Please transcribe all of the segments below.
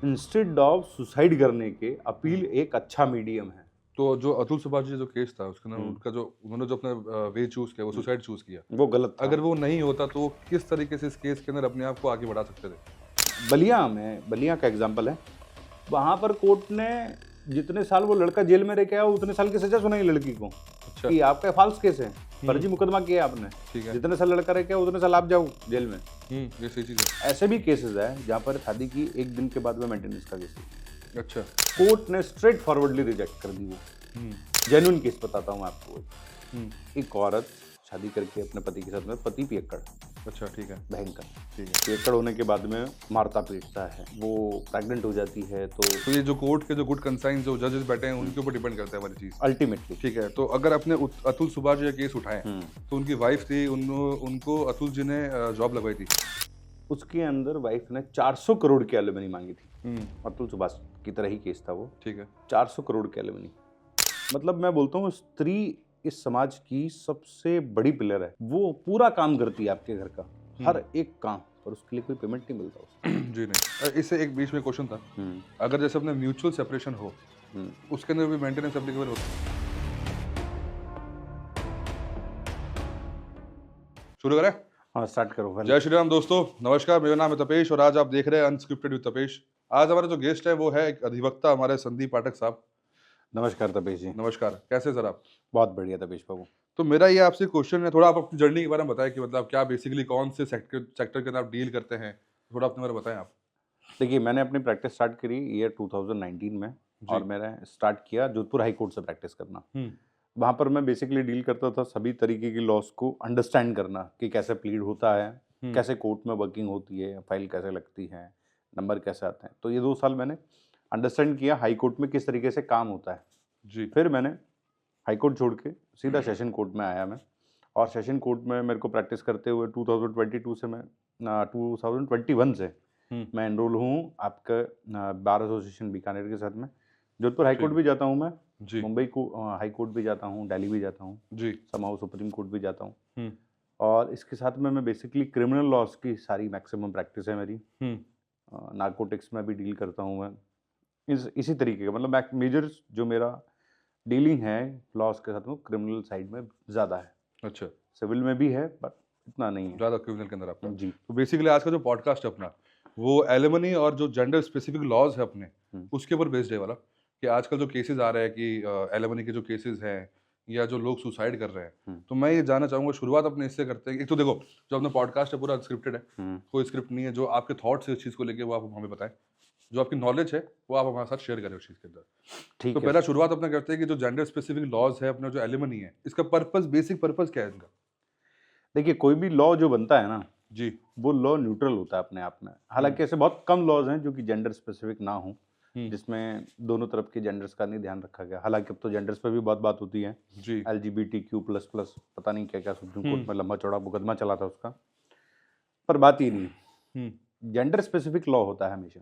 Instead of suicide करने के appeal एक अच्छा मीडियम है। तो जो अतुल सुभाष जी जो केस था उसके अंदर उनका जो उन्होंने जो अपना वे चूज किया वो सुसाइड चूज किया, वो गलत था। अगर वो नहीं होता तो वो किस तरीके से इस केस के अंदर अपने आप को आगे बढ़ा सकते थे? बलिया का एग्जाम्पल है। वहां पर कोर्ट ने जितने साल वो लड़का जेल में रह के आया उतने साल की सजा सुनाई लड़की को। अच्छा। कि आपका फॉल्स केस है, फर्जी मुकदमा किया आपने, ठीक है। जितने साल लड़का रह के आया उतने साल आप जाओ जेल में। ये सही चीज है। ऐसे भी केसेस है जहाँ पर शादी की एक दिन के बाद में मेंटेनेंस का केस है। अच्छा। कोर्ट ने स्ट्रेट फॉरवर्डली रिजेक्ट कर दी वो। जेन्युइन केस बताता हूँ आपको। एक औरत शादी करके अपने पति के साथ में, पति पियक्कड़, अच्छा ठीक है। भयंकर ठीक है। पियक्कड़ होने के बाद में मारता पीटता है, वो प्रेग्नेंट हो जाती है। तो ये जो कोर्ट के जो गुड कंसाइंस जो जजेस बैठे हैं उनके ऊपर डिपेंड करता है हमारी चीज। अल्टीमेटली ठीक है, तो अगर अपने अतुल सुभाष जी का केस उठाएं तो उनकी वाइफ थी, उनको अतुल जी ने जॉब लगवाई थी। उसके अंदर वाइफ ने 400 करोड़ की एलिमनी मांगी थी। अतुल सुभाष की तरह ही केस था वो। ठीक है। 400 करोड़ की एलिमनी। मतलब मैं बोलता हूँ स्त्री इस समाज की सबसे बड़ी पिलर है। वो पूरा काम करती है आपके घर का, हर एक काम, और उसके लिए कोई पेमेंट नहीं मिलता उसको। जी नहीं, इससे एक बीच में क्वेश्चन था, अगर जैसे अपने म्यूचुअल सेपरेशन हो उसके अंदर भी मेंटेनेंस एप्लीकेबल होता है? शुरू करें? हाँ, स्टार्ट करो। जय श्री राम दोस्तों, नमस्कार, मेरा नाम है तपेश और आज आप देख रहे हैं अनस्क्रिप्टेड विद तपेश। आज हमारा जो गेस्ट है वो है एक अधिवक्ता हमारे संदीप पाठक साहब। नमस्कार तपेश जी। नमस्कार, कैसे सर आप? बहुत बढ़िया तपेश बाबू। तो मेरा ये आपसे क्वेश्चन है, थोड़ा आप अपनी जर्नी के बारे में बताएं कि मतलब क्या बेसिकली कौन से सेक्टर के अंदर आप डील करते हैं, थोड़ा अपने बारे में बताएं आप। देखिए, मैंने अपनी प्रैक्टिस स्टार्ट करी ईयर 2019 में, और मैंने स्टार्ट किया जोधपुर हाई कोर्ट से प्रैक्टिस करना। वहाँ पर मैं बेसिकली डील करता था सभी तरीके की लॉस को अंडरस्टैंड करना, कि कैसे प्लीड होता है, कैसे कोर्ट में वर्किंग होती है, फाइल कैसे लगती है, नंबर कैसे आते हैं। तो ये 2 साल मैंने अंडरस्टैंड किया हाई कोर्ट में किस तरीके से काम होता है जी। फिर मैंने हाई कोर्ट छोड़ के सीधा सेशन कोर्ट में आया मैं, और सेशन कोर्ट में मेरे को प्रैक्टिस करते हुए 2022 से मैं 2021 से मैं एनरोल हूँ आपका बार एसोसिएशन बीकानेर के साथ में। जोधपुर हाई कोर्ट भी जाता हूँ मैं, मुंबई को हाई कोर्ट भी जाता हूँ, दिल्ली भी जाता हूँ जी, समाओ सुप्रीम कोर्ट भी जाता हूँ। और इसके साथ में मैं बेसिकली क्रिमिनल लॉस की सारी मैक्सिमम प्रैक्टिस है मेरी। नार्कोटिक्स में भी डील करता हूँ मैं। इसी तरीके का मतलब मेजर जो मेरा डीलिंग है लॉस के साथ में क्रिमिनल साइड में ज़्यादा है। अच्छा। सिविल में भी है बट इतना नहीं है ज़्यादा क्रिमिनल के अंदर आपका जी। तो बेसिकली आज का जो पॉडकास्ट है अपना वो एलिमनी और जो जेंडर स्पेसिफिक लॉज है अपने उसके ऊपर बेस्ड है वाला, कि आजकल जो केसेस आ रहे हैं कि एलिमनी के जो केसेस हैं या जो लोग सुसाइड कर रहे हैं, तो मैं ये जानना चाहूँगा, शुरुआत अपने इससे करते हैं। एक तो देखो, जो अपना पॉडकास्ट है पूरा स्क्रिप्टेड है, कोई स्क्रिप्ट नहीं है। जो आपके थॉट्स है इस चीज़ को लेके वो आप हमें बताएं, जो आपकी नॉलेज है वो आप हमारे साथ शेयर करें उस चीज़ के अंदर। ठीक तो है। पहला शुरुआत अपना करते हैं कि जो जेंडर स्पेसिफिक लॉज है अपना, जो एलिमनी है, इसका पर्पस, बेसिक पर्पस क्या है इनका? देखिए, कोई भी लॉ जो बनता है ना जी, वो लॉ न्यूट्रल होता है अपने आप में। हालांकि ऐसे बहुत कम लॉज हैं जो कि जेंडर स्पेसिफिक ना हो, जिसमें दोनों तरफ के जेंडर्स का नहीं ध्यान रखा गया। हालांकि अब तो जेंडर्स पे भी बहुत बात होती है जी। LGBTQ++, पता नहीं क्या क्या सुप्रीम कोर्ट में लंबा चौड़ा मुकदमा चला था उसका, पर बात ही नहीं। जेंडर स्पेसिफिक लॉ होता है हमेशा।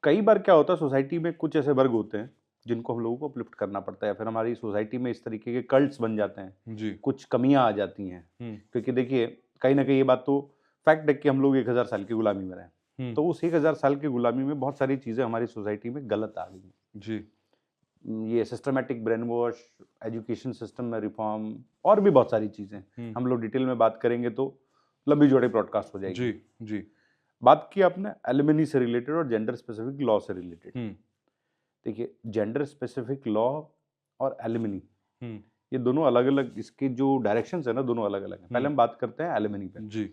कई बार क्या होता है, सोसाइटी में कुछ ऐसे वर्ग होते हैं जिनको हम लोगों को अपलिफ्ट करना पड़ता है, फिर हमारी सोसाइटी में इस तरीके के कल्ट्स बन जाते हैं जी। कुछ कमियां आ जाती हैं। क्योंकि देखिए, कहीं ना कहीं ये बात तो फैक्ट है कि हम लोग 1000 साल की गुलामी में रहे, तो उस 1000 साल की गुलामी में बहुत सारी चीजें हमारी सोसाइटी में गलत आ गई हैं जी। ये systematic brain wash, education system में रिफॉर्म, और भी बहुत सारी चीजें हम लोग डिटेल में बात करेंगे तो लंबी चौड़ी ब्रॉडकास्ट हो जाएगी। जी। जी। बात की आपने एलिमनी से रिलेटेड और जेंडर स्पेसिफिक लॉ से रिलेटेड। देखिए, जेंडर स्पेसिफिक लॉ और एलिमनी ये दोनों अलग अलग, इसके जो डायरेक्शंस है ना दोनों अलग अलग हैं। पहले हम बात करते हैं एलिमनी पे। जी।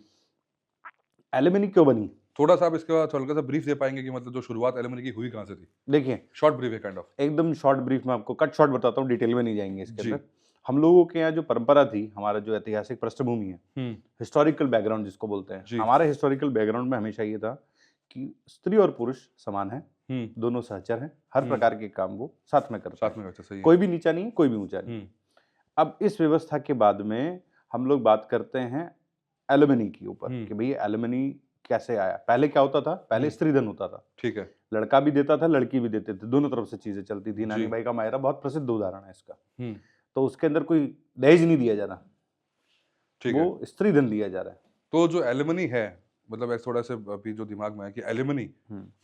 एलिमनी क्यों बनी? थोड़ा सा आप इसके बाद हल्का सा ब्रीफ दे पाएंगे कि मतलब जो शुरुआत एलिमनी की हुई कहाँ से थी? देखिए, शॉर्ट ब्रीफ है काइंड ऑफ। एकदम शॉर्ट ब्रीफ में आपको कट शॉर्ट बताता हूँ, डिटेल में नहीं जाएंगे इसके अंदर। हम लोगों के यहाँ जो परंपरा थी, हमारा जो ऐतिहासिक पृष्ठभूमि है, हिस्टोरिकल बैकग्राउंड जिसको बोलते हैं, हमारे हिस्टोरिकल बैकग्राउंड में हमेशा ये था कि स्त्री और पुरुष समान है, दोनों सहचर हैं, हर प्रकार के काम वो साथ में करते हैं, कोई भी नीचा नहीं है, कोई भी ऊंचा नहीं। अब इस व्यवस्था के बाद में हम लोग बात करते हैं एलिमनी के ऊपर, कि भाई एलिमनी कैसे आया। पहले क्या होता था? पहले स्त्रीधन होता था। ठीक है, लड़का भी देता था, लड़की भी देते थे, दोनों तरफ से चीजें चलती थी। नानी भाई का मायरा बहुत प्रसिद्ध उदाहरण है इसका। तो उसके अंदर कोई दहेज नहीं दिया जा रहा, वो स्त्रीधन दिया जा रहा है। तो जो एलिमनी है मतलब ऐसा थोड़ा सा अभी जो दिमाग में है कि एलिमनी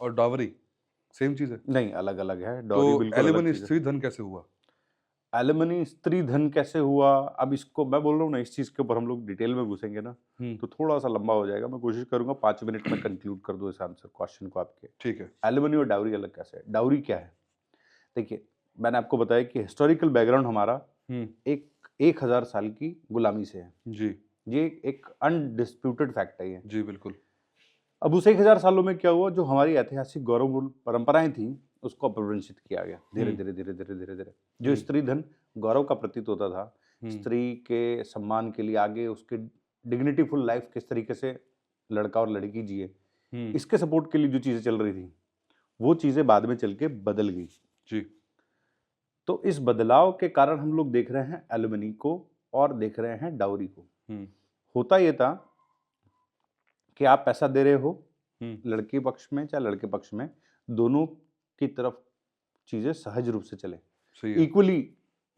और डावरी सेम चीज है। नहीं, अलग अलग है, तो डॉरी बिल्कुल अलग एलिमनी चीज़ है। स्त्री धन कैसे हुआ? एलिमनी स्त्री धन कैसे हुआ, अब इसको मैं बोल रहा हूँ ना, इस चीज़ के ऊपर हम लोग डिटेल में घुसेंगे ना तो थोड़ा सा लंबा हो जाएगा। मैं कोशिश करूंगा 5 मिनट में कंक्लूड कर दूं इस आंसर क्वेश्चन को आपके। ठीक है। एलिमनी और डाउरी अलग कैसे है? डाउरी क्या है? देखिए, मैंने आपको बताया कि हिस्टोरिकल बैकग्राउंड हमारा एक 1000 साल की गुलामी से है। जी ये एक अनडिस्प्यूटेड फैक्ट है ये। जी बिल्कुल। अब उस 1000 सालों में क्या हुआ, जो हमारी ऐतिहासिक गौरवपूर्ण परंपराएं थी उसको अपभ्रंशित किया गया धीरे धीरे धीरे धीरे धीरे धीरे। जो स्त्री धन गौरव का प्रतीत होता था, स्त्री के सम्मान के लिए आगे उसके डिग्निटीफुल लाइफ किस तरीके से लड़का और लड़की जिए, इसके सपोर्ट के लिए जो चीजें चल रही थी वो चीजें बाद में चल के बदल गई जी। तो इस बदलाव के कारण हम लोग देख रहे हैं एलुमनी को और देख रहे हैं डाउरी को। होता ये था कि आप पैसा दे रहे हो लड़के पक्ष में चाहे लड़के पक्ष में, दोनों की तरफ चीजें सहज रूप से चले, इक्वली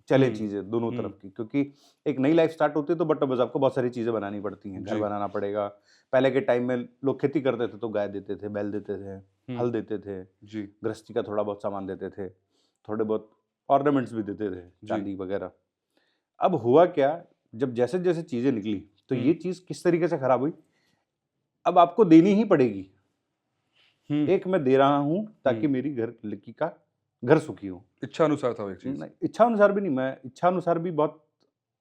चले चीजें दोनों तरफ की, क्योंकि एक नई लाइफ स्टार्ट होती है तो बट बस आपको बहुत सारी चीजें बनानी पड़ती हैं। घर बनाना पड़ेगा। पहले के टाइम में लोग खेती करते थे तो गाय देते थे, बैल देते थे, हल देते थे, गृहस्थी का थोड़ा बहुत सामान देते थे, थोड़े बहुत ऑर्नामेंट्स भी देते थे, चांदी वगैरह। अब हुआ क्या, जब जैसे जैसे चीजें निकली तो ये चीज किस तरीके से खराब हुई, अब आपको देनी ही पड़ेगी। एक मैं दे रहा हूं ताकि मेरी घर लड़की का घर सुखी हो। इच्छा अनुसार था वो एक चीज। नहीं, इच्छा अनुसार भी नहीं, मैं इच्छा अनुसार भी बहुत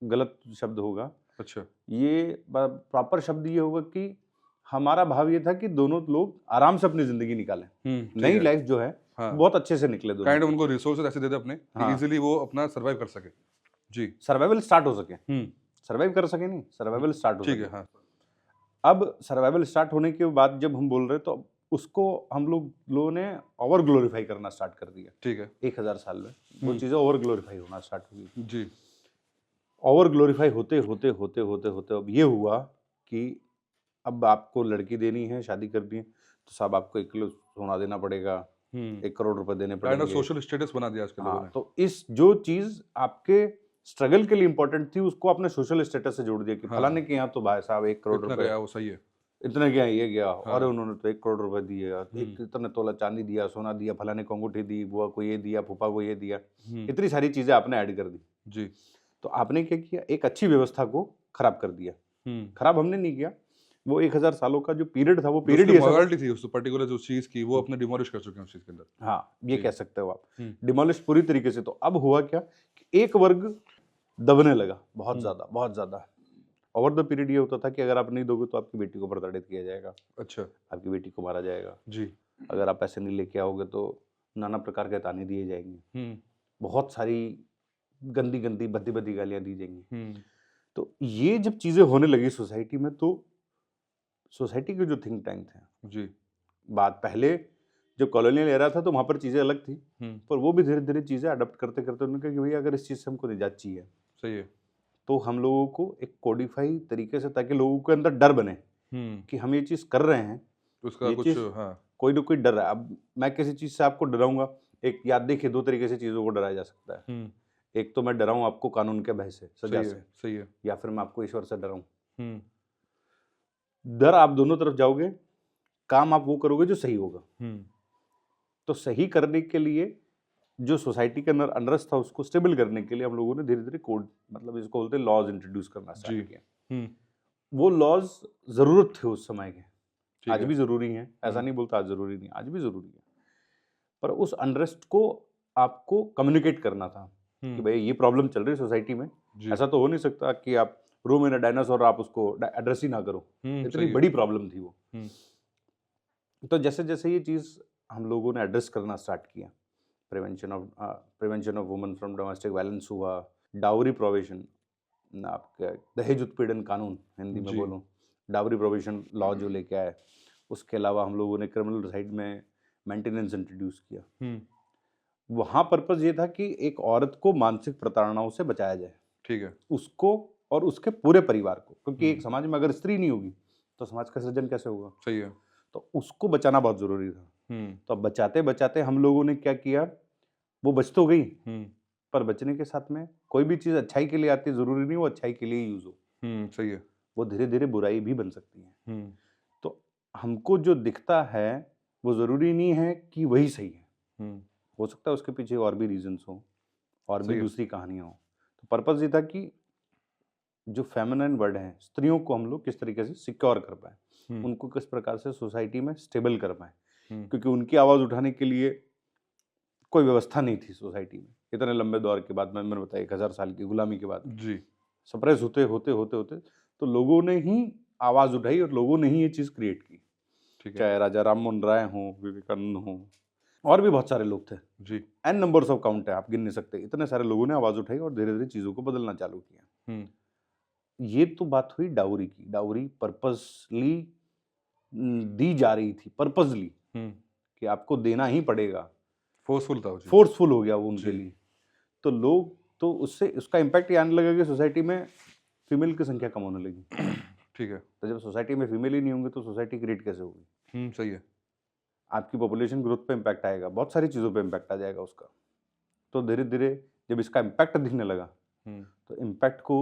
गलत शब्द होगा। अच्छा। ये प्रॉपर शब्द ये होगा कि हमारा भाव ये था कि दोनों लोग आराम से अपनी जिंदगी निकालें, नई लाइफ जो है बहुत अच्छे से निकले दोनों। काइंड ऑफ उनको रिसोर्सेज ऐसे दे दे अपने कि इजीली वो अपना सर्वाइव कर सके। जी, सर्वाइवल स्टार्ट हो सके, सर्वाइव कर सके नहीं, सर्वाइवल स्टार्ट हो सके। ठीक है। हाँ। अब सर्वाइवल स्टार्ट होने के बाद जब हम बोल रहे तो उसको हम लोगों ने ओवर ग्लोरीफाई करना स्टार्ट कर दिया। ठीक है। 1000 साल में वो चीजें ओवर ग्लोरीफाई होना स्टार्ट हुई। जी। ओवर ग्लोरीफाई होते होते होते होते होते अब ये हुआ कि अब आपको लड़की देनी है, शादी करनी है तो साहब आपको 1 किलो सोना देना पड़ेगा, 1 करोड़ रुपए देने पड़ेंगे। सोशल स्टेटस बना दिया आजकल लोगों ने। तो इस जो चीज आपके स्ट्रगल के लिए इंपॉर्टेंट थी उसको आपने सोशल स्टेटस से जोड़ दिया कि फलाने के यहाँ तो भाई साहब 1 करोड़ रुपए गया, वो सही है, इतना क्या ये गया। और उन्होंने तो 1 करोड़ रुपए दिए, एक इतने तोला चांदी दिया, सोना दिया, फलाने को अंगूठी दी, बुआ को ये दिया, फूफा को ये दिया, इतनी सारी चीजें आपने ऐड कर दी। जी। तो आपने क्या किया, एक अच्छी व्यवस्था को खराब कर दिया। खराब हमने नहीं किया, वो 1000 सालों का जो पीरियड था वो पीरियड ही मॉरलिटी थी उस पर्टिकुलर जो चीज की, वो अपने डिमोलिश कर चुके हैं उस चीज के अंदर। हाँ, ये कह सकते हो आप, डिमोलिश पूरी तरीके से। तो अब हुआ क्या कि एक वर्ग दबने लगा बहुत ज्यादा बहुत ज्यादा। ओवर द पीरियड ये होता था कि अगर आप नहीं दोगे तो आपकी बेटी को प्रताड़ित किया जाएगा। अच्छा। आपकी बेटी को मारा जाएगा जी। अगर आप पैसे नहीं लेके आओगे तो नाना प्रकार के ताने दिए जाएंगे, बहुत सारी गंदी गंदी भद्दी भद्दी गालियां दी जाएंगी। तो ये जब चीजें होने लगी सोसाइटी में तो सोसाइटी के जो थिंक टैंक थे जी, बात पहले जब कॉलोनियल एरा था तो वहां पर चीजें अलग थी, पर वो भी धीरे धीरे चीजें अडॉप्ट करते करते उन्होंने कहा कि भैया अगर इस चीज से हमको निजात चाहिए, सही है, तो हम लोगों को एक कोडिफाई तरीके से, ताकि लोगों के अंदर डर बने कि हम ये चीज कर रहे हैं, उसका ये कुछ चीज हाँ, कोई ना कोई डर है। अब मैं किसी चीज से आपको डराऊंगा, एक याद देखिए 2 तरीके से चीजों को डराया जा सकता है। एक तो मैं डराऊं आपको कानून के भय से, सजा से, सही है, या फिर मैं आपको ईश्वर से डराऊं। डर आप दोनों तरफ जाओगे, काम आप वो करोगे जो सही होगा। तो सही करने के लिए जो सोसाइटी के अंदर अनरेस्ट था उसको स्टेबल करने के लिए हम लोगों ने धीरे धीरे कोड, मतलब इसको बोलते हैं लॉज, इंट्रोड्यूस करना स्टार्ट किया। वो लॉज जरूरत थे उस समय के, आज भी जरूरी हैं, ऐसा नहीं बोलता आज जरूरी नहीं, आज भी जरूरी है। पर उस अनरेस्ट को आपको कम्युनिकेट करना था कि भाई ये प्रॉब्लम चल रही है सोसाइटी में। ऐसा तो हो नहीं सकता कि आप रूम इन अ डायनासोर आप उसको एड्रेस ही ना करो, इतनी बड़ी प्रॉब्लम थी वो। तो जैसे जैसे ये चीज हम लोगों ने एड्रेस करना स्टार्ट किया, prevention of women from domestic violence हुआ, डाउरी प्रोविजन, आपका दहेज उत्पीड़न कानून हिंदी में बोलूं, डाउरी प्रोविजन लॉ जो लेके आए। उसके अलावा हम लोगों ने क्रिमिनल साइड में मेंटेनेंस इंट्रोड्यूस किया। वहां पर्पज ये था कि एक औरत को मानसिक प्रताड़नाओं से बचाया जाए, ठीक है, उसको और उसके पूरे परिवार को, क्योंकि एक समाज में अगर स्त्री नहीं होगी तो समाज का सृजन कैसे होगा। सही है। तो उसको बचाना बहुत जरूरी था। तो बचाते बचाते हम लोगों ने क्या किया, वो बच तो गई, पर बचने के साथ में कोई भी चीज अच्छाई के लिए आती है, जरूरी नहीं वो अच्छाई के लिए यूज हो। सही है। वो धीरे धीरे बुराई भी बन सकती है। तो हमको जो दिखता है वो ज़रूरी नहीं है कि वही सही है, हम्म, हो सकता है उसके पीछे और भी रीजंस हो और भी सही है। दूसरी कहानियाँ हो। तो पर्पस ये था कि जो फेमिनिन वर्ड हैं, स्त्रियों को हम लोग किस तरीके से सिक्योर कर पाएँ, हम्म, उनको किस प्रकार से सोसाइटी में स्टेबल कर पाएँ, हम्म, क्योंकि उनकी आवाज़ उठाने के लिए कोई व्यवस्था नहीं थी सोसाइटी में। इतने लंबे दौर के बाद, मैंने बताया 1000 साल की गुलामी के बाद जी, सप्रेस होते तो लोगों ने ही आवाज़ उठाई और लोगों ने ही ये चीज़ क्रिएट की। ठीक है। चाहे राजा राममोहन राय हों, विवेकानंद हों, और भी बहुत सारे लोग थे। जी, एन नंबर्स ऑफ काउंट है, आप गिन नहीं सकते। इतने सारे लोगों ने आवाज़ उठाई और धीरे-धीरे चीज़ों को बदलना चालू किया। हम्म, ये तो बात हुई डाउरी की। डाउरी पर्पसली दी जा रही थी, पर्पसली, हम्म, कि आपको देना ही पड़ेगा। फोर्सफुल था वो चीज। फोर्सफुल हो गया वो उनके जी, लिए। तो लोग, तो उससे उसका इम्पैक्ट ये आने लगा कि सोसाइटी में फीमेल की संख्या कम होने लगी। ठीक है। तो जब सोसाइटी में फीमेल ही नहीं होंगे तो सोसाइटी क्रिएट कैसे होगी? सही है। आपकी पॉपुलेशन ग्रोथ पे इम्पैक्ट आएगा, बहुत सारी चीज़ों पे इम्पैक्ट आ जाएगा उसका। तो धीरे-धीरे जब इसका इम्पैक्ट दिखने लगा, हम्म, तो इम्पैक्ट को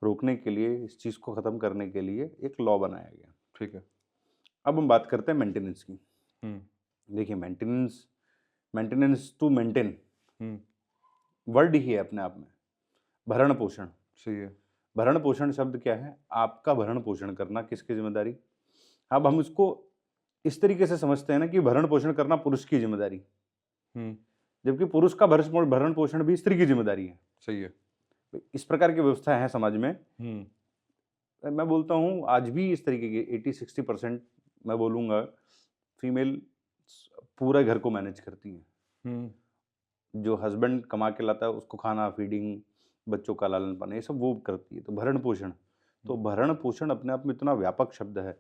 रोकने के लिए, इस चीज़ को ख़त्म करने के लिए एक लॉ बनाया गया। ठीक है। अब हम बात करते हैं मेंटेनेंस की। हम्म, देखिए, maintenance, maintenance to maintain hmm, word ही है अपने आप में। भरण-पोषण। सही है। भरण-पोषण शब्द क्या है? आपका भरण-पोषण करना किसकी ज़िम्मेदारी? अब हम इसको इस तरीके से समझते हैं ना कि भरण-पोषण करना पुरुष की ज़िम्मेदारी, हम्म, जबकि पुरुष का भरण-पोषण भी स्त्री की ज़िम्मेदारी है। सही है। इस प्रकार की व्यवस्था है समाज में। हम्म, मैं बोलता हूँ आज भी इस तरीके की 80-60% मैं बोलूँगा फीमेल पूरे घर को मैनेज करती हैं। हम्म, जो हस्बैंड कमा के लाता है उसको खाना, फीडिंग, बच्चों का लालन-पालन, ये सब वो करती है। तो भरण-पोषण, तो भरण-पोषण अपने आप में इतना व्यापक शब्द है,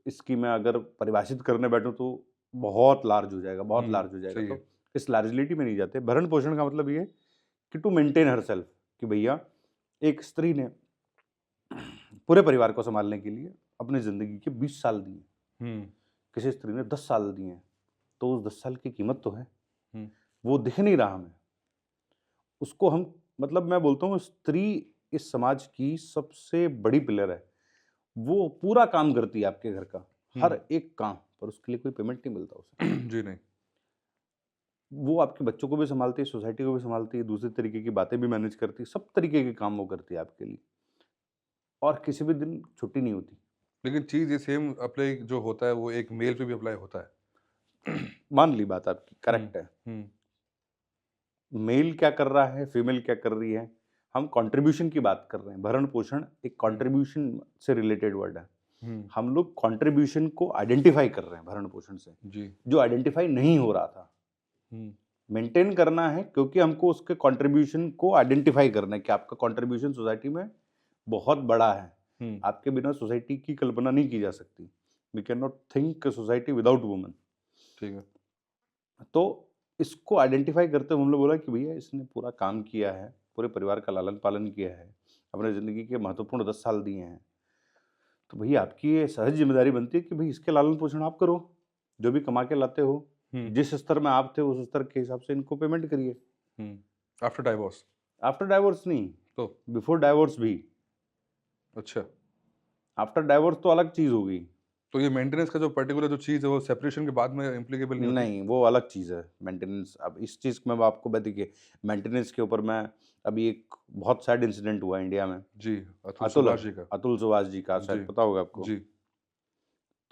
इसकी मैं अगर परिभाषित करने बैठूँ तो बहुत लार्ज हो जाएगा, बहुत लार्ज हो जाएगा। सही है। तो इस लार्जिलिटी में नहीं जाते। भरण-पोषण का मतलब ये है कि टू मेंटेन हरसेल्फ, कि भैया एक स्त्री ने पूरे परिवार को सँभालने के लिए अपनी ज़िंदगी के 20 साल दिए, हम्म, किसी स्त्री ने 10 साल दिए हैं, तो उस 10 साल की कीमत तो है, हम्म, वो दिख नहीं रहा हमें। उसको हम, मतलब मैं बोलता हूँ स्त्री इस समाज की सबसे बड़ी पिलर है। वो पूरा काम करती है आपके घर का, हम्म, हर एक काम, पर उसके लिए कोई पेमेंट नहीं मिलता उसे। जी नहीं। वो आपके बच्चों को भी सँभालती है, सोसाइटी को भी सँभालती है, दूसरे तरीके की बातें भी मैनेज करती है, सब तरीके के काम वो करती है आपके लिए, और किसी भी दिन छुट्टी नहीं होती। लेकिन चीज ये सेम अप्लाई जो होता है वो एक मेल पे भी अप्लाई होता है। मान ली बात आपकी, हम्म, करेक्ट है। हम्म, मेल क्या कर रहा है, फीमेल क्या कर रही है, हम कंट्रीब्यूशन की बात कर रहे हैं। भरण-पोषण एक हम्म, कंट्रीब्यूशन से रिलेटेड वर्ड है। हम्म, हम लोग कंट्रीब्यूशन को आइडेंटिफ़ाई कर रहे हैं भरण-पोषण से, जी, जो आइडेंटिफ़ाई नहीं हो रहा था। हम्म, मेंटेन करना है क्योंकि हमको उसके कंट्रीब्यूशन को आइडेंटिफ़ाई करना है कि आपका कंट्रीब्यूशन सोसाइटी में बहुत बड़ा है। हम्म, आपके बिना सोसाइटी की कल्पना नहीं की जा सकती। We can not think a society without woman. ठीक है। तो इसको आइडेंटिफ़ाई करते हुए हम लोग बोला कि भैया इसने पूरा काम किया है, पूरे परिवार का लालन-पालन किया है, अपने ज़िंदगी के महत्वपूर्ण 10 साल दिए हैं। तो भैया आपकी ये सहज ज़िम्मेदारी बनती है कि भई इसके लालन-पोषण आप करो। जो भी कमा के लाते हो, हम्म, जिस स्तर में आप थे उस स्तर के हिसाब से इनको पेमेंट करिए। After divorce. आफ्टर डाइवोर्स नहीं, तो बिफोर डाइवोर्स भी। अच्छा, आफ्टर डाइवोर्स तो अलग चीज़ हो गई। तो ये मेंटेनेंस का जो पर्टिकुलर जो चीज़ है वो सेपरेशन के बाद में इम्प्लीकेबल नहीं होती? नहीं, वो अलग चीज़ है मेंटेनेंस। अब इस चीज़ में मैं आपको देखिए, मेंटेनेंस के ऊपर मैं अभी एक बहुत सैड इंसिडेंट हुआ इंडिया में। जी, अतुल अतुल सुभाष जी का। अतुल सुभाष जी का शायद जी, पता होगा आपको। जी।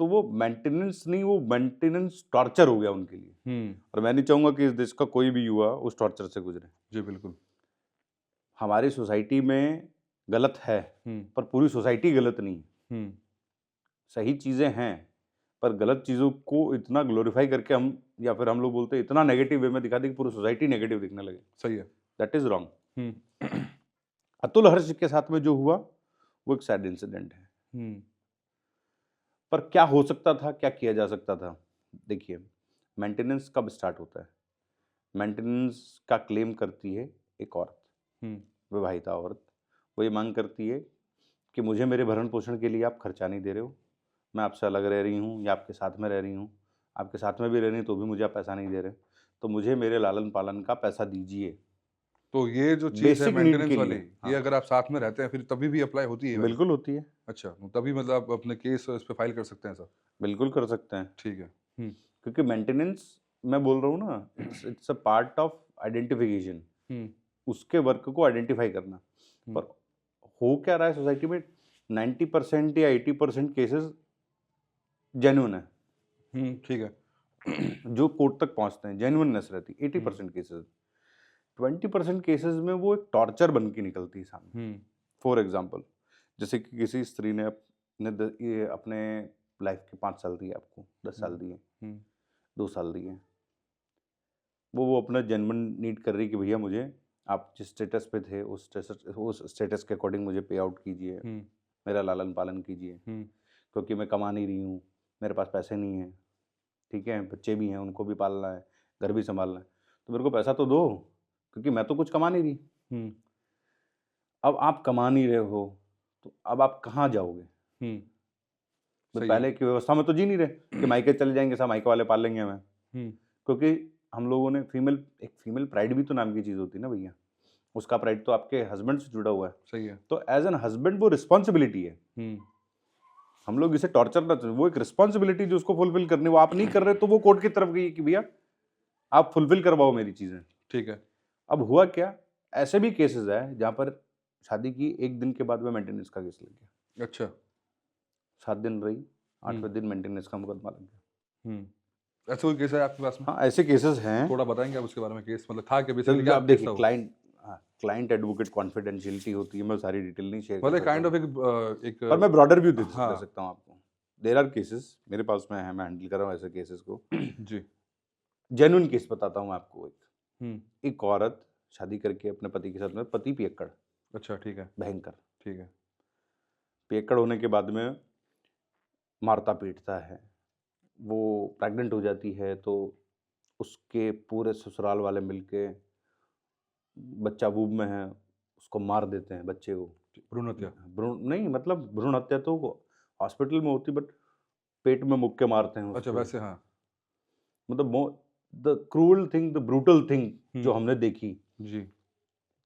तो वो मेंटेनेंस नहीं, वो मेंटेनेंस टॉर्चर हो गया उनके लिए, हुँ, और मैं नहीं चाहूँगा कि इस देश का कोई भी युवा उस टॉर्चर से गुज़रे। जी, बिल्कुल। हमारी सोसाइटी में गलत है, हुँ, पर पूरी सोसाइटी गलत नहीं है। हुँ, सही चीज़ें हैं, पर गलत चीज़ों को इतना ग्लोरीफाई करके हम, या फिर हम लोग बोलते हैं इतना नेगेटिव वे में दिखा दें कि पूरी सोसाइटी नेगेटिव दिखने लगे। सही है। That is wrong. हुँ, अतुल हर्ष के साथ में जो हुआ, वो एक सैड इंसिडेंट है। हुँ, पर क्या हो सकता था, क्या किया जा सकता था? देखिए, मेंटेनेंस कब स्टार्ट होता है? मेंटेनेंस का क्लेम करती है एक औरत, हुँ, विवाहिता औरत। वो ये माँग करती है कि मुझे मेरे भरण-पोषण के लिए आप खर्चा नहीं दे रहे हो। मैं आपसे अलग रह रही हूँ या आपके साथ में रह रही हूँ। आपके साथ में भी रह रही हूँ तो भी मुझे आप पैसा नहीं दे रहे। तो मुझे मेरे लालन-पालन का पैसा दीजिए। तो ये जो चीज़ है बेसिक नीड मेंटेनेंस के वाली, लिए। ये हाँ, अगर आप साथ में रहते हैं फिर तभी भी अप्लाई होती है ये वाली? बिल्कुल होती है, अच्छा, तभी मतलब आप अपने केस इस पे फाइल कर सकते हैं सर? बिल्कुल कर सकते हैं। ठीक है। क्योंकि मेंटेनेंस मैं बोल रहा हूँ ना, it's a part of identification. हुँ, उसके वर्क को आइडेंटिफाई करना। हुँ, पर हो क्या रहा है सोसाइटी में, 90% या 80% केसेस जेन्युइन है, ठीक है। जो कोर्ट तक पहुंचते हैं, जेन्युइननेस रहती है हुँ, 80% केसेस। 20% केसेस में वो एक टॉर्चर बन के निकलती है सामने। हुँ, फॉर एग्जाम्पल, जैसे कि किसी स्त्री ने ये अपने लाइफ के 5 साल दिए आपको, 10 हुँ, साल दिए, हुँ, 2 साल दिए, वो अपना जेन्युइन नीड कर रही कि भैया मुझे आप जिस स्टेटस पे थे उस स्टेटस के अकॉर्डिंग मुझे पे आउट कीजिए, हुँ, मेरा लालन पालन कीजिए, हुँ, क्योंकि मैं कमा नहीं रही हूँ, मेरे पास पैसे नहीं हैं, ठीक है, बच्चे भी हैं, उनको भी पालना है, घर भी सँभालना है, तो मेरे को पैसा तो दो, क्योंकि मैं तो कुछ कमा नहीं रही। हुँ, अब आप कमा नहीं रहे हो, तो अब आप कहाँ जाओगे? हुँ, तो सही है। पहले की व्यवस्था में तो जी नहीं रहे कि मायके चले जाएँगे, सब मायके वाले पाल लेंगे हमें। हुँ, क्योंकि हम लोगों ने एक फीमेल प्राइड भी तो नाम की चीज़ होती है ना भैया, उसका प्राइड तो आपके हस्बैंड से जुड़ा हुआ है। सही है। तो एज़ एन हस्बैंड वो रिस्पॉन्सिबिलिटी है। हुँ, हम लोग इसे टॉर्चर ना, वो एक रिस्पॉन्सिबिलिटी जो उसको फुलफिल करनी है, वो आप नहीं कर रहे, तो वो कोर्ट की तरफ गई कि भैया आप फुलफिल करवाओ मेरी चीज़ें। ठीक है। अब हुआ क्या, ऐसे भी केसेज़ हैं जहाँ पर शादी की 1 दिन के बाद में मेंटेनेंस का केस लग गया। अच्छा। 7 दिन रही, हुँ, 8वें दिन मेंटेनेंस का मुकदमा लग गया। हुँ। ऐसा कोई केस है आपके पास में? हाँ, ऐसे केसेज़ हैं। थोड़ा बताएँगे आप उसके बारे में केस मतलब था क्या बेसिकली जब क्या आप केस देखिए था वो? क्लाइंट एडवोकेट कॉन्फिडेंशियलिटी होती है, मैं सारी डिटेल नहीं शेयर कर मतलब सकता काइंड हूँ। ऑफ एक पर मैं ब्रॉडर व्यू दे दे हाँ, सकता हूँ आपको। देयर आर केसेज़ मेरे पास में है, मैं हैंडल कर रहा हूँ ऐसे केसेज़ को। जी। जेन्युइन केस बताता हूँ आपको एक। हुँ, एक औरत शादी करके अपने पति के साथ में, पति पियक्कड़, अच्छा ठीक है, भयंकर। ठीक है। पियक्कड़ होने के बाद में मारता-पीटता है। वो प्रेग्नेंट हो जाती है तो उसके पूरे ससुराल वाले मिलके, बच्चा वूब में है, उसको मार देते हैं बच्चे को। भ्रूण हत्या। भ्रूण नहीं, मतलब भ्रूण हत्या तो हॉस्पिटल में होती, बट पेट में मुक्के मारते हैं अच्छा उसके। वैसे हाँ। मतलब the cruel thing, the brutal thing जो हुँ, हमने देखी, जी,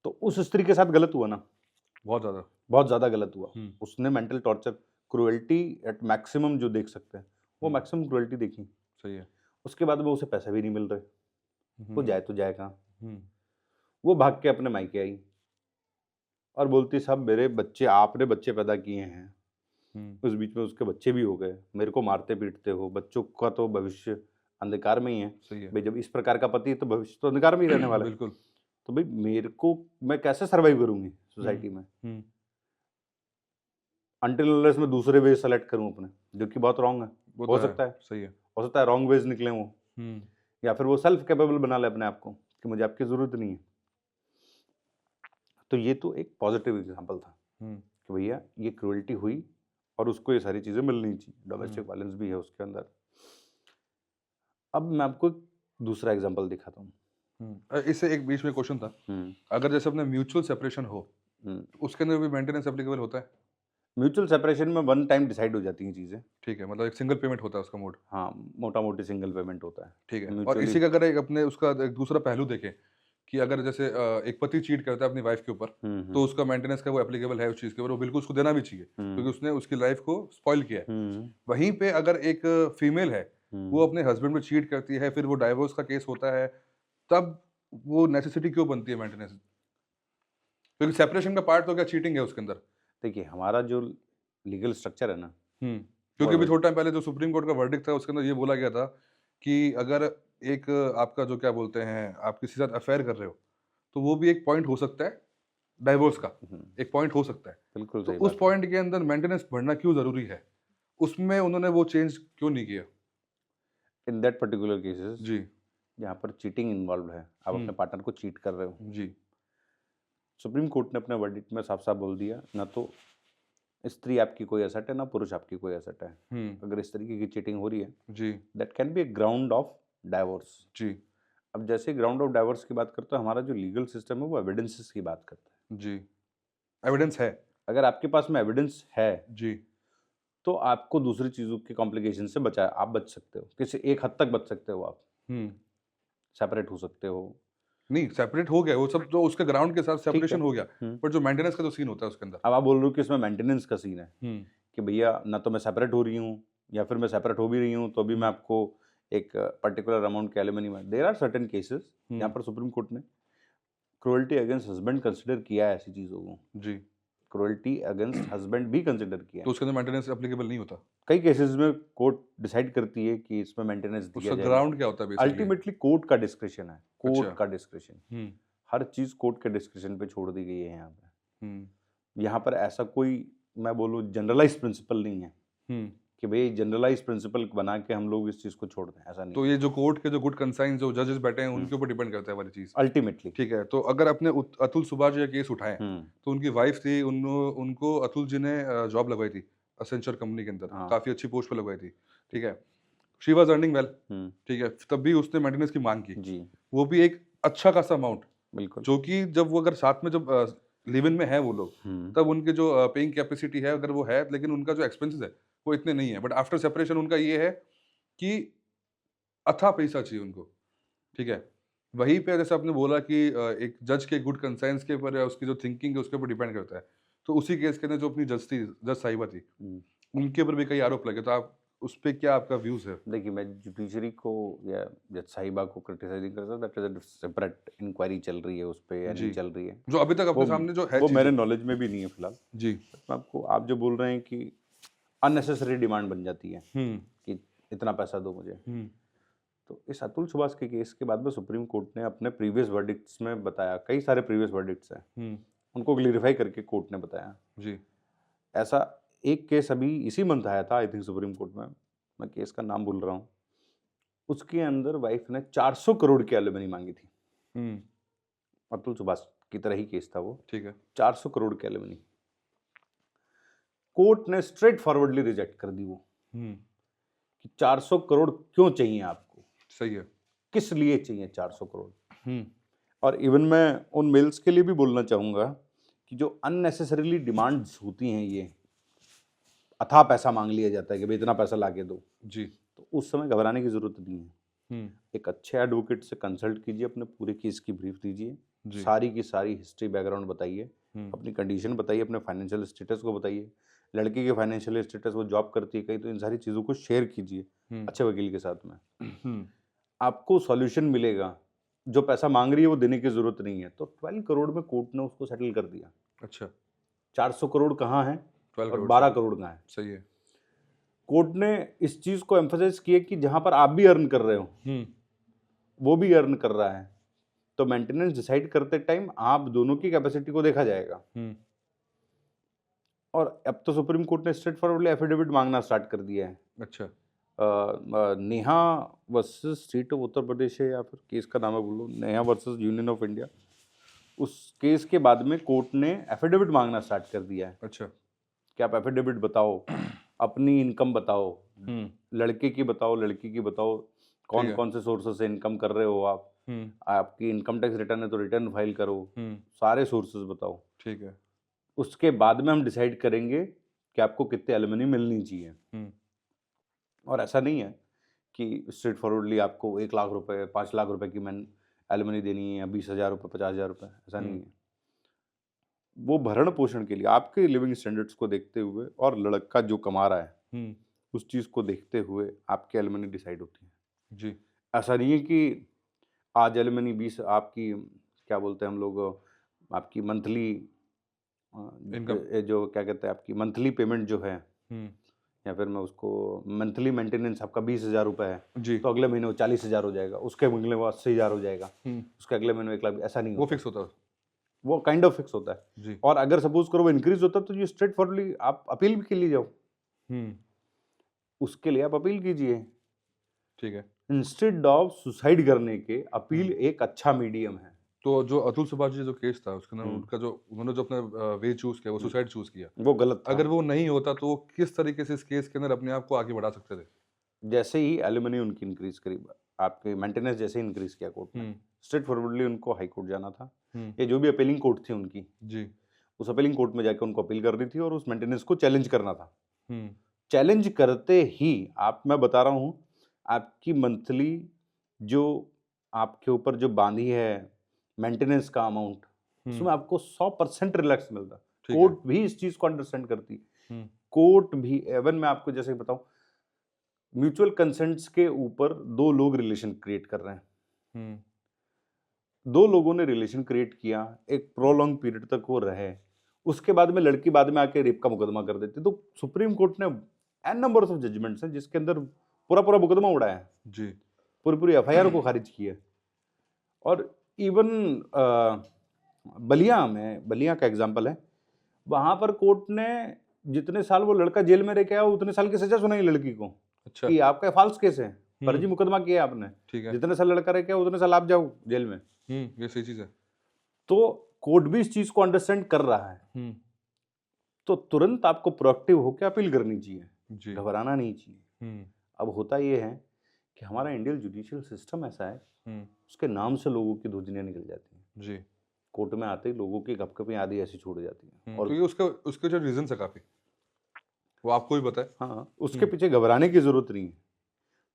तो उस स्त्री के साथ गलत हुआ ना, बहुत ज़्यादा। बहुत ज़्यादा गलत हुआ। हुँ, उसने mental torture, cruelty at maximum जो देख सकते हैं, वो हुँ, मैक्सिमम क्रूएल्टी देखी। सही है। उसके बाद में उसे पैसे भी नहीं मिल रहे, वो हुँ, जाए तो जाए कहाँ? हुँ, वो भाग के अपने मायके आई और बोलती साहब मेरे बच्चे, आपने बच्चे पैदा किए हैं, हुँ, उस बीच में उसके बच्चे भी हो गए, मेरे को मारते-पीटते हो, बच्चों का तो भविष्य अंधकार में ही है। सही है। भई जब इस प्रकार का पति है तो भविष्य तो अंधकार में ही रहने वाला है। बिल्कुल। तो भई मेरे को, मैं कैसे सर्वाइव करूँगी हुँ, सोसाइटी में? हुँ, अनटिल अनलेस मैं दूसरे वे सेलेक्ट करूँ अपने, जो कि बहुत रॉन्ग है। वो तो हो है, सकता है, सही है। हो सकता है रॉन्ग वेज़ निकलें वो, हुँ, या फिर वो सेल्फ कैपेबल बना ले अपने आप को कि मुझे आपकी ज़रूरत नहीं है। तो ये तो एक पॉज़िटिव एग्ज़ाम्पल था हुँ, कि भैया ये क्रूरल्टी हुई और उसको ये सारी चीज़ें मिलनी चाहिए। हुँ, डोमेस्टिक वायलेंस भी है उसके अंदर। अब मैं आपको एक दूसरा एग्ज़ाम्पल दिखाता हूँ। हुँ। इससे एक बीच में क्वेश्चन था, हुँ, अगर जैसे अपने म्यूचुअल सेपरेशन हो, हुँ। तो उसके अंदर भी मेंटेनेंस एप्लीकेबल होता है? म्यूचुअल सेपरेशन में वन टाइम डिसाइड हो जाती हैं चीज़ें। ठीक है, मतलब एक सिंगल पेमेंट होता है उसका मोड। हाँ, मोटा-मोटी सिंगल पेमेंट होता ठीक है, है। और म्यूचुअली। इसी का अगर एक अपने उसका एक दूसरा पहलू देखें कि अगर जैसे एक पति चीट करता है अपनी वाइफ के ऊपर, हुँ, तो हुँ, उसका मेंटेनेंस का वो एप्लीकेबल है उस चीज़ के ऊपर, वो बिल्कुल उसको देना भी चाहिए, हुँ, क्योंकि उसने उसकी लाइफ को स्पॉइल किया है। हुँ, वहीं पे अगर एक फीमेल है, हुँ। वो अपने हस्बैंड पे चीट करती है, फिर वो डाइवोर्स का केस होता है, तब वो नेसेसिटी क्यों बनती है मेंटेनेंस? क्योंकि सेपरेशन का पार्ट तो क्या चीटिंग है उसके अंदर। देखिए, हमारा जो लीगल स्ट्रक्चर है ना, हुँ, वो क्योंकि अभी थोड़े टाइम पहले जो सुप्रीम कोर्ट का वर्डिक्ट था, उसके अंदर ये बोला गया था कि अगर एक आपका जो क्या बोलते हैं, आप किसी के साथ अफेयर कर रहे हो, तो वो भी एक पॉइंट हो सकता है डाइवोर्स का, हुँ, एक पॉइंट हो सकता है। बिल्कुल तो सही उस बात है। पॉइंट के अंदर मेंटेनेंस बढ़ना क्यों ज़रूरी है? उसमें उन्होंने वो चेंज क्यों नहीं किया? इन दैट पर्टिकुलर केसेस जी। जहाँ पर चीटिंग इन्वॉल्व्ड है, आप हुँ, अपने पार्टनर को चीट कर रहे हो, जी। सुप्रीम कोर्ट ने अपने वर्डिक्ट में साफ-साफ बोल दिया, ना तो स्त्री आपकी कोई एसेट है, ना पुरुष आपकी कोई एसेट है। हुँ, अगर इस तरीके की चीटिंग हो रही है, जी, that can be a ground of divorce. जी, अब जैसे ग्राउंड ऑफ डाइवोर्स की बात करते हैं, हमारा जो लीगल सिस्टम है वो एविडेंसेस की बात करता है। जी। एविडेंस है। अगर आपके पास में एविडेंस है, जी। तो आपको दूसरी चीज़ों के कॉम्प्लिकेशन से आप बच सकते हो। किसी एक हद तक बच सकते हो आप, हुँ। सेपरेट हो सकते हो। नहीं सेपरेट हो गया वो सब, तो उसके ग्राउंड के साथ ठीक है। सेपरेशन हो गया, बट जो मेंटेनेंस का जो सीन होता है उसके अंदर, अब आप बोल रहे हो कि इसमें मेंटेनेंस का सीन है कि भैया ना तो मैं सेपरेट हो रही हूँ या फिर मैं सेपरेट हो भी रही हूँ तो भी मैं आपको एक पर्टिकुलर अमाउंट के एलिमनी में, देयर आर सर्टेन केसेस यहाँ पर सुप्रीम कोर्ट ने क्रुएल्टी अगेंस्ट हस्बैंड कंसिडर किया है ऐसी चीज़ों को जी, क्रुएल्टी अगेंस्ट हस्बैंड भी कंसिडर किया तो है। उसके अंदर मेंटेनेंस एप्लीकेबल नहीं होता, कई केसेस में कोर्ट डिसाइड करती है कि इसमें मेंटेनेंस दिया उसका जाए। ग्राउंड क्या होता है बेसिकली? अल्टीमेटली कोर्ट का डिस्क्रिशन है, कोर्ट अच्छा। का डिस्क्रिशन, हर चीज़ कोर्ट के डिस्क्रिशन पे छोड़ दी गई है यहाँ पे। यहाँ पर ऐसा कोई मैं बोलूँ जनरलाइज प्रिंसिपल नहीं है कि भाई जनरलाइज प्रिंसिपल बना के हम लोग इस चीज़ को छोड़ दें, ऐसा नहीं। तो ये जो कोर्ट के जो गुड कंसाइन जो जजेस बैठे हैं उनके ऊपर डिपेंड करता है वाली चीज, अल्टीमेटली ठीक है। तो अगर अपने अतुल सुभाष जी का केस उठाएं, तो उनकी वाइफ थी, उनको अतुल जी ने जॉब लगवाई थी असेंचर कंपनी के अंदर, हाँ। काफी अच्छी पोस्ट पे लगवाई थी, ठीक है। शी वाज अर्निंग वेल, ठीक है, तब भी उसने मेंटेनेंस की मांग की जी, वो भी एक अच्छा खासा अमाउंट, बिल्कुल। जो कि जब वो अगर साथ में जब लिव इन में है वो लोग, तब उनके जो पेइंग कैपेसिटी है अगर वो है, लेकिन उनका जो एक्सपेंसेस है वो इतने नहीं है, बट आफ्टर सेपरेशन उनका ये है कि अथाह पैसा चाहिए उनको, ठीक है। वहीं पे जैसे आपने बोला कि एक जज के गुड कंसाइंस के ऊपर या उसकी जो थिंकिंग है उसके ऊपर डिपेंड करता है, तो उसी केस के अंदर जो अपनी जज साहिबा थी, उनके ऊपर भी कई आरोप लगे, तो आप उस पे क्या आपका व्यूज है? देखिए, मैं जुडिशरी को या जज साहिबा को क्रिटिसाइज नहीं कर सकता, that is a separate inquiry चल रही है उस पे या जी, नहीं चल रही है, जो अभी तक अपने वो सामने जो है वो मेरे चीजें। नॉलेज में भी नहीं है फिलहाल। जी। मैं आपको, आप जो बोल रहे हैं कि अननेसेसरी डिमांड बन जाती है कि इतना पैसा दो मुझे, तो इस अतुल सुभाष के केस के बाद में सुप्रीम कोर्ट ने अपने प्रीवियस वर्डिक्ट्स में बताया, कई सारे प्रीवियस वर्डिक्ट्स हैं, उनको क्लियरिफाई करके कोर्ट ने बताया। जी। ऐसा एक केस अभी इसी मंथ आया था आई थिंक सुप्रीम कोर्ट में, मैं केस का नाम भूल रहा हूँ, उसके अंदर वाइफ ने 400 करोड़ की एलिमनी मांगी थी। अतुल सुभाष की तरह ही केस था वो, ठीक है। 400 करोड़ की एलिमनी, कोर्ट ने स्ट्रेट फॉरवर्डली रिजेक्ट कर दी वो कि 400 करोड़ क्यों चाहिए आपको, सही है। किस लिए चाहिए 400 करोड़। और इवन मैं उन मेल्स के लिए भी बोलना चाहूँगा कि जो अननेसेसरीली डिमांड्स होती हैं, ये अथाह पैसा मांग लिया जाता है कि भाई इतना पैसा ला के दो जी। तो उस समय घबराने की जरूरत नहीं है। एक अच्छे एडवोकेट से कंसल्ट कीजिए, अपने पूरे केस की ब्रीफ दीजिए, सारी की सारी हिस्ट्री बैकग्राउंड बताइए, अपनी कंडीशन बताइए, अपने फाइनेंशियल स्टेटस को बताइए, लड़की के फाइनेंशियल स्टेटस, वो जॉब करती है कहीं, तो इन सारी चीज़ों को शेयर कीजिए अच्छे वकील के साथ में, आपको सॉल्यूशन मिलेगा। जो पैसा मांग रही है वो देने की जरूरत नहीं है। तो 12 करोड़ में कोर्ट ने उसको सेटल कर दिया। अच्छा, 400 करोड़ कहाँ है 12 और करोड़ 12 सही। करोड़ कहाँ है। सही है। कोर्ट ने इस चीज को एम्फसाइज किया कि जहां पर आप भी अर्न कर रहे हो वो भी अर्न कर रहा है, तो मेंटेनेंस डिसाइड करते टाइम आप दोनों की कैपेसिटी को देखा जाएगा। और अब तो सुप्रीम कोर्ट ने स्ट्रेट फॉरवर्डली एफिडेविट मांगना स्टार्ट कर दिया है। अच्छा। Neha versus state of Uttar Pradesh है, या फिर केस का नाम है बोलो, Neha versus union of India, उस केस के बाद में कोर्ट ने एफिडेविट मांगना स्टार्ट कर दिया है। अच्छा। कि आप एफिडेविट बताओ, अपनी इनकम बताओ, लड़के की बताओ, लड़की की बताओ, कौन कौन से सोर्सेस से इनकम कर रहे हो आप, आपकी इनकम टैक्स रिटर्न है तो रिटर्न फाइल करो, सारे सोर्सेस बताओ। ठीक है। उसके बाद में हम डिसाइड करेंगे कि आपको कितने एलिमनी मिलनी चाहिए। और ऐसा नहीं है कि स्ट्रेट फॉरवर्डली आपको 1 लाख रुपए, 5 लाख रुपए की मैंने एलिमनी देनी है, या 20,000 रुपये, 50,000 रुपये, ऐसा नहीं है। वो भरण पोषण के लिए आपके लिविंग स्टैंडर्ड्स को देखते हुए और लड़का जो कमा रहा है उस चीज़ को देखते हुए आपकी एलिमनी डिसाइड होती है। जी। ऐसा नहीं है कि आज एलिमनी 20 आपकी, क्या बोलते हैं हम लोग, आपकी मंथली इनकम, जो क्या कहते हैं आपकी मंथली पेमेंट जो है, या फिर मैं उसको मंथली मेंटेनेंस आपका 20,000 रुपये है, जी, तो अगले महीने वो 40,000 हो जाएगा, उसके अगले वो 80,000 हो जाएगा, उसके अगले महीने 1 लाख, ऐसा नहीं वो होता। फिक्स होता है। वो काइंड ऑफ फिक्स होता है। जी। और अगर सपोज करो वो इंक्रीज होता है तो ये स्ट्रेट फॉरवर्डली आप अपील के लिए जाओ, उसके लिए आप अपील कीजिए। ठीक है। इंस्टेड ऑफ सुसाइड करने के, अपील एक अच्छा मीडियम है। तो जो अतुल सुभाष जी जो केस था उसके अंदर उनका जो उन्होंने जो अपना वे चूज किया वो सुसाइड चूज किया, वो गलत था। अगर वो नहीं होता तो वो किस तरीके से इस केस के अंदर अपने आप को आगे बढ़ा सकते थे? जैसे ही एलिमनी उनकी इंक्रीज करी, आपके मेंटेनेंस जैसे ही इंक्रीज किया कोर्ट ने, स्ट्रेट फॉरवर्डली उनको हाई कोर्ट जाना था, ये जो भी अपीलिंग कोर्ट थी उनकी, जी। उस अपीलिंग कोर्ट में जाकर उनको अपील करनी थी और उस मेंटेनेंस को चैलेंज करना था। चैलेंज करते ही मैं बता रहा हूँ, आपकी मंथली जो आपके ऊपर जो बांधी है मेंटेनेंस का अमाउंट, उसमें आपको 100% रिलैक्स मिलता। ठीक है। कोर्ट भी इस चीज को अंडरस्टैंड करती। हम्म, कोर्ट भी एवन मैं आपको जैसे बताऊं, म्यूचुअल कंसेंट्स के ऊपर दो लोग रिलेशन क्रिएट कर रहे हैं, हम्म, दो लोगों ने रिलेशन क्रिएट किया, एक प्रोलॉन्ग पीरियड तक वो रहे, उसके बाद में लड़की बाद में आके रेप का मुकदमा कर देती, तो सुप्रीम कोर्ट ने एन नंबर्स ऑफ जजमेंट्स हैं जिसके अंदर पूरा पूरा मुकदमा उड़ाया है, जी, पूरी पूरी एफआईआर को खारिज किया है। और इवन बलिया का एग्जांपल है, वहां पर कोर्ट ने जितने साल वो लड़का जेल में रह के आया उतने साल की सजा सुनाई लड़की को, अच्छा, कि आपका फॉल्स केस है, फर्जी मुकदमा किया आपने, ठीक है, जितने साल लड़का रह के आया उतने साल आप जाओ जेल में। ये सही चीज है। तो कोर्ट भी इस चीज को अंडरस्टैंड कर रहा है, तो तुरंत आपको प्रोएक्टिव होकर अपील करनी चाहिए, जी, घबराना नहीं चाहिए। अब होता ये है कि हमारा इंडियन जुडिशियल सिस्टम ऐसा है, उसके नाम से लोगों की धुजनियां निकल जाती हैं, जी, कोर्ट में आते ही लोगों की गपगपी आदि ऐसी छूट जाती हैं। और क्योंकि उसका उसके जो रीजन है काफी, वो आपको ही पता है। हाँ, उसके पीछे घबराने की जरूरत नहीं है।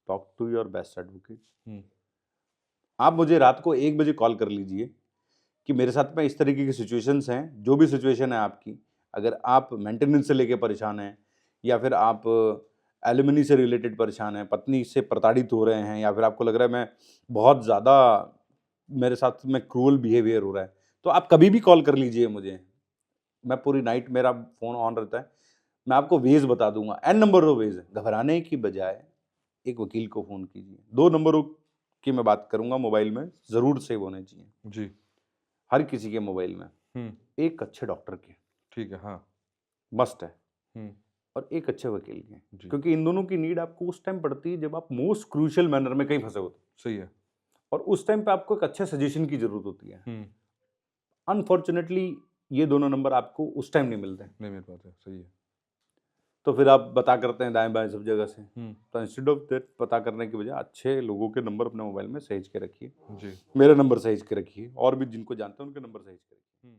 Talk to your best advocate. आप मुझे रात को 1 बजे कॉल कर लीजिए कि मेरे साथ में इस तरीके की सिचुएशंस हैं, जो भी सिचुएशन है आपकी, अगर आप मेंटेनेंस से लेके परेशान हैं या फिर आप एलिमनी से रिलेटेड परेशान हैं, पत्नी से प्रताड़ित हो रहे हैं, या फिर आपको लग रहा है मैं बहुत ज़्यादा मेरे साथ में क्रूअल बिहेवियर हो रहा है, तो आप कभी भी कॉल कर लीजिए मुझे। मैं पूरी नाइट मेरा फ़ोन ऑन रहता है, मैं आपको वेज़ बता दूँगा, एन नंबर ऑफ वेज़ हैं। घबराने की बजाय एक वकील को फ़ोन कीजिए। 2 नंबरों की मैं बात करूँगा मोबाइल में, ज़रूर सेव होने चाहिए। जी, हर किसी के मोबाइल में। एक अच्छे डॉक्टर के ठीक है, हाँ, मस्ट है, और एक अच्छे वकील के, जी, क्योंकि इन दोनों की नीड आपको उस टाइम पड़ती है जब आप मोस्ट क्रूशियल मैनर में कहीं फंसे होते, सही है। और उस टाइम पे आपको एक अच्छे सजेशन की जरूरत होती है। अनफॉर्चुनेटली ये दोनों नंबर आपको उस टाइम नहीं मिलते, नहीं मेरे पास है, सही है। तो फिर आप पता करते हैं दाएं बाएं सब जगह से। तो इंस्टेड ऑफ दैट पता करने की बजाय अच्छे लोगों के नंबर अपने मोबाइल में सहेज के रखिए। जी, मेरा नंबर सहेज के रखिए, और भी जिनको जानते हैं उनके नंबर सहेज के रखिए।